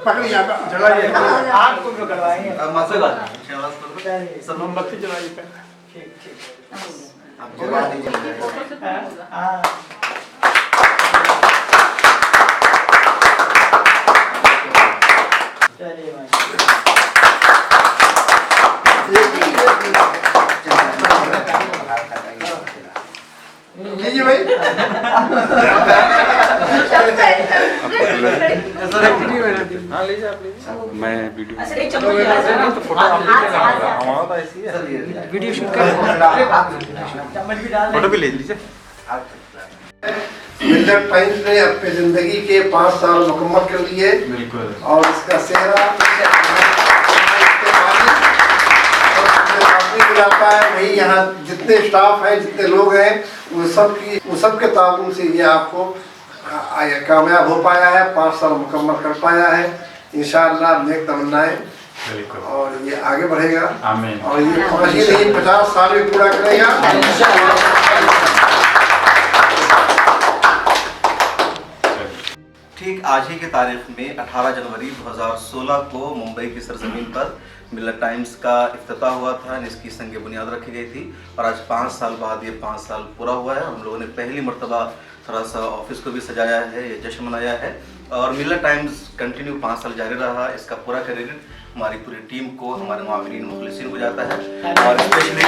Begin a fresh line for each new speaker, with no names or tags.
पकड़िए आप
जलाइए।
आग को करवाएंगे।
सब मोमबत्ती जलाइए पहले।
ठीक ठीक।
आप जला दीजिए।
हाँ। चलिए भाई।
लीजिए भाई।
हाँ लीजिए आप लीजिए।
मैं वीडियो
तो फोटो आप हमारा तो ऐसी है।
वीडियो शूट
चम्मच भी डाल
फोटो भी ले लीजिए।
मिल्लत टाइम्स ने अपनी जिंदगी के 5 साल मुकम्मल कर लिए
बिल्कुल।
और इसका सेहरा मिलाता है। वही यहाँ जितने स्टाफ हैं, जितने लोग हैं, वो सब के ताउन से ये आपको कामयाब हो पाया है, 5 साल मुकम्मल कर पाया है। इंशाअल्लाह नेक तमन्नाएं
बिल्कुल।
और ये आगे बढ़ेगा।
आमीन।
और ये 5 ही नहीं 50 साल भी पूरा करेगा।
ठीक आज ही की तारीख में 18 जनवरी 2016 को मुंबई की सरजमीन पर मिल्लत टाइम्स का इफ्तिताह हुआ था। इसकी संग बुनियाद रखी गई थी और आज 5 साल बाद ये 5 साल पूरा हुआ है। हम लोगों ने पहली मरतबा थोड़ा सा ऑफिस को भी सजाया है, ये जश्न मनाया है और मिल्लत टाइम्स कंटिन्यू 5 साल जारी रहा। इसका पूरा क्रेडिट हमारी पूरी टीम को, हमारे मावरीन मुखलिसीन को जाता है और स्पेशली